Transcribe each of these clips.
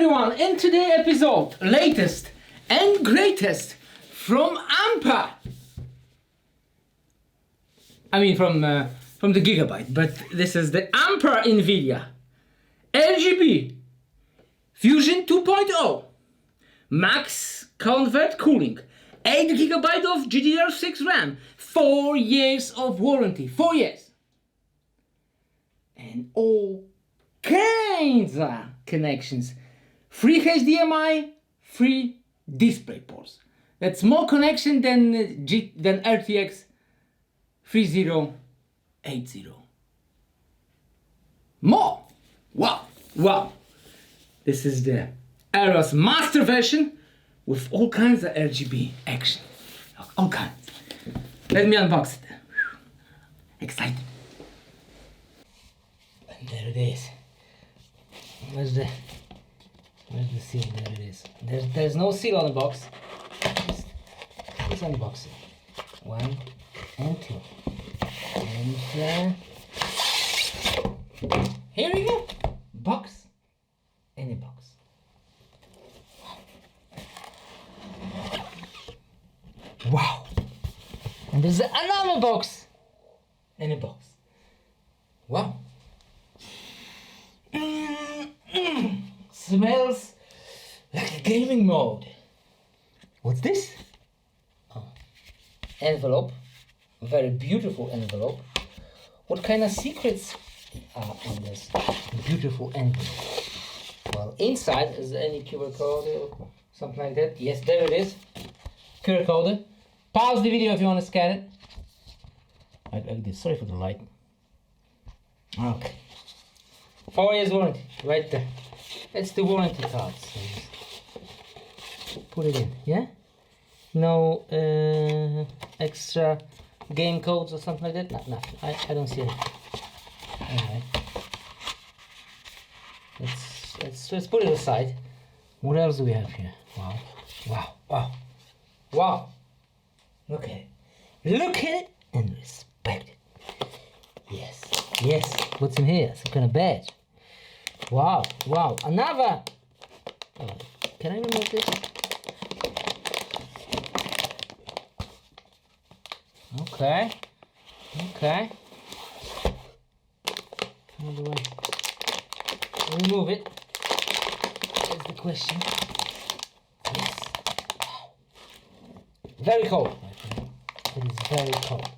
everyone, in today's episode, latest and greatest from Amper. I mean from the Gigabyte, but this is the Amper NVIDIA RGB Fusion 2.0 Max Convert Cooling, 8 GB of GDDR6 RAM, 4 years of warranty, 4 years, and all kinds of connections, free HDMI, free display ports. That's more connection than RTX 3080. More! Wow! This is the Aorus master version with all kinds of RGB action. All kinds. Let me unbox it. Excited. And there it is. Where's the seal? There it is. There's no seal on the box. Let's unbox it. 1 and 2. And here we go. Box in a box. Wow. And there's another box in a box. Wow. Smells like a gaming mode. What's this? Oh. Envelope. Very beautiful envelope. What kind of secrets are in this beautiful envelope? Well, inside is there any QR code or something like that? Yes, there it is. QR code. Pause the video if you want to scan it. Like this. Sorry for the light. Okay. 4 years warranty, right there. That's the warranty card. So put it in, yeah? No extra game codes or something like that? No, nothing. I don't see anything. Alright. Let's put it aside. What else do we have here? Wow. Look at it. Look at it and respect it. Yes. What's in here? Some kind of badge. Wow. Another. Oh, can I remove this? Okay. How do I remove it? That's the question. Yes. Wow. Very cold. It is very cold.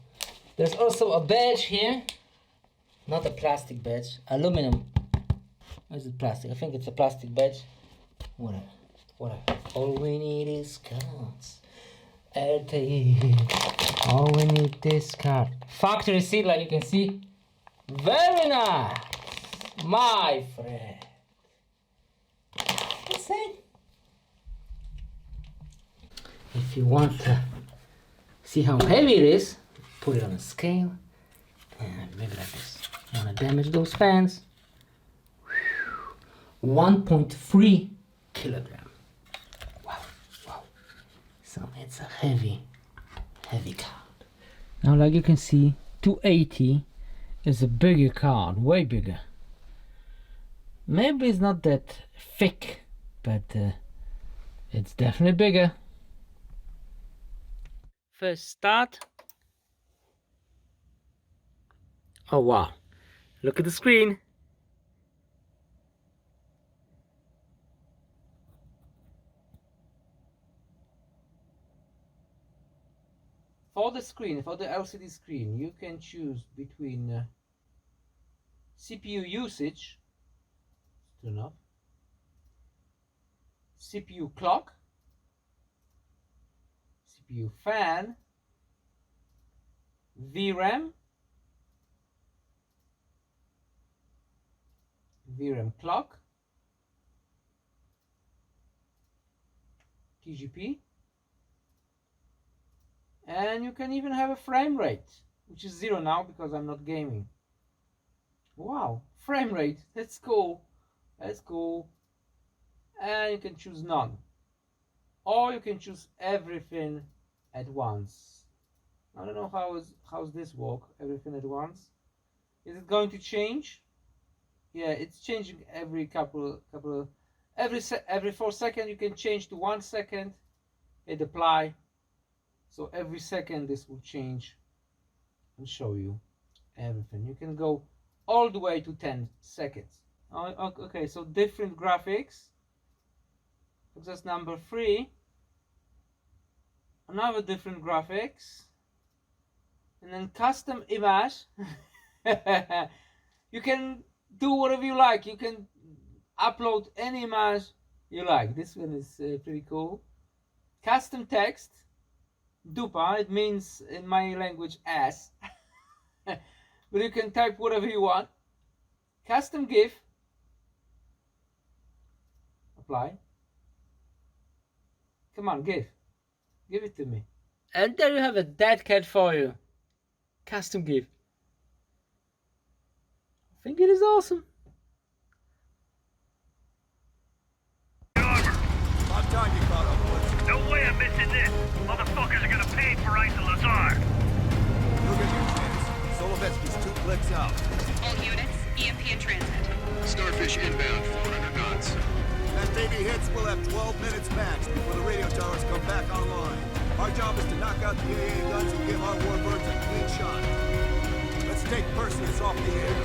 There's also a badge here. Not a plastic badge. Aluminum. Or is it plastic? I think it's a plastic badge. Whatever. All we need is cards. RTX. All we need is card. Factory seal, like you can see. Very nice, my friend. That's it. If you want to see how heavy it is, put it on a scale and maybe like this. You want to damage those fans? 1.3 kilogram. Wow. So it's a heavy card. Now, like you can see, 280 is a bigger card, way bigger. Maybe it's not that thick, but it's definitely bigger. First start. Oh wow, look at the screen. For the LCD screen, you can choose between CPU usage, turn off, CPU clock, CPU fan, VRAM clock, TGP, and you can even have a frame rate, which is 0 now because I'm not gaming. Wow, frame rate, that's cool. And you can choose none, or you can choose everything at once. I don't know how's this work, everything at once. Is it going to change? Yeah, it's changing every couple every 4 seconds you can change to 1 second. Hit apply. So every second this will change and show you everything. You can go all the way to 10 seconds. Okay, so different graphics. That's number 3. Another different graphics. And then custom image. You can do whatever you like. You can upload any image you like. This one is pretty cool. Custom text. Dupa, it means in my language ass. But you can type whatever you want. Custom GIF. Apply. Come on, GIF. Give it to me. And there you have a dead cat for you. Custom GIF. I think it is awesome. About time you caught up with. No way I'm missing this. Motherfuckers are gonna pay for Ice and Lazar. You'll get your chance. Solovetsky's 2 clicks out. All units, EMP in transit. Starfish inbound, 400 knots. That baby hits, we'll have 12 minutes max before the radio towers come back online. Our job is to knock out the AA guns and give our warbirds a clean shot. Let's take Perseus off the air.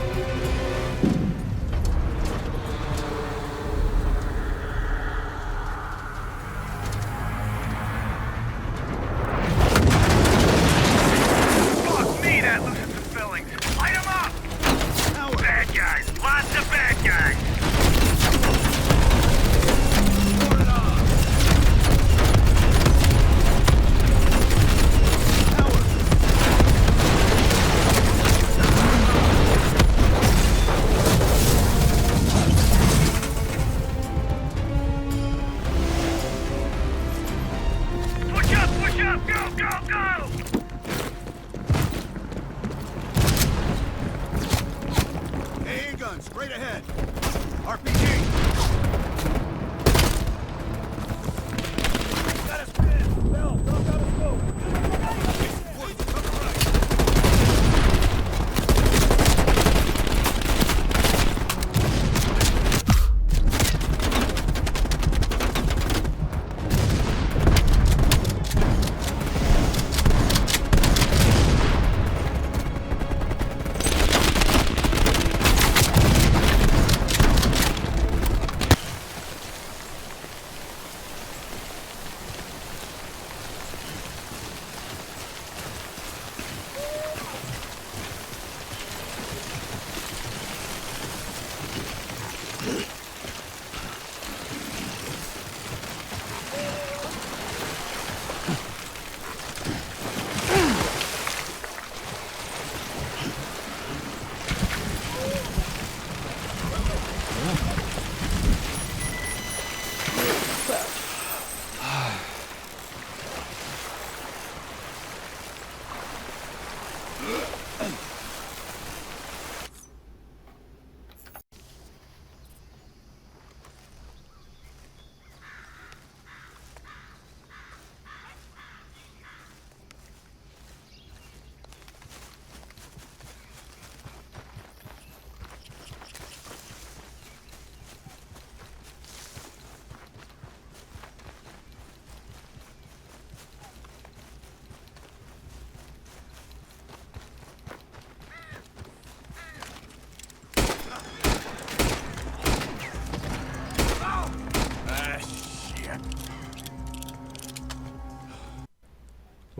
Fuck me, that loosens some fillings. Light 'em up! Bad guys. Lots of bad guys. Pour it on. Push up, push up! Go, go, go! AA guns, straight ahead. RPG. Got a spin. Bell, drop out of smoke. Woods, cover right.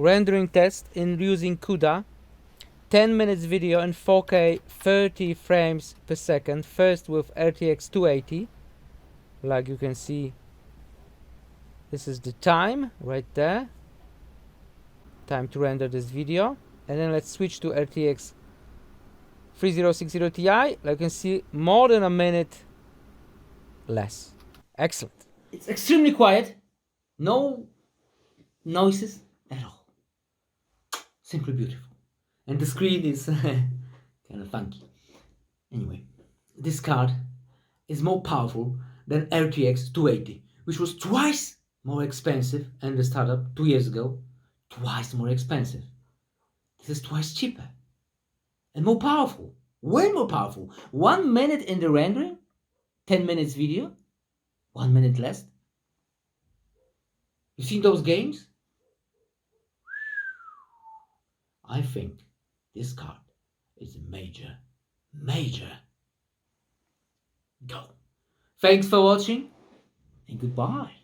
Rendering test in using CUDA. 10 minutes video in 4K 30 frames per second. First with RTX 280. Like you can see, this is the time right there. Time to render this video. And then let's switch to RTX 3060 Ti. Like you can see, more than a minute less. Excellent. It's extremely quiet. No noises at all. Simply beautiful. And the screen is kind of funky. Anyway, this card is more powerful than RTX 280, which was twice more expensive in the startup 2 years ago. Twice more expensive. This is twice cheaper. And more powerful. Way more powerful. 1 minute in the rendering, 10 minutes video. 1 minute less. You seen those games? I think this card is a major go. Thanks for watching and goodbye.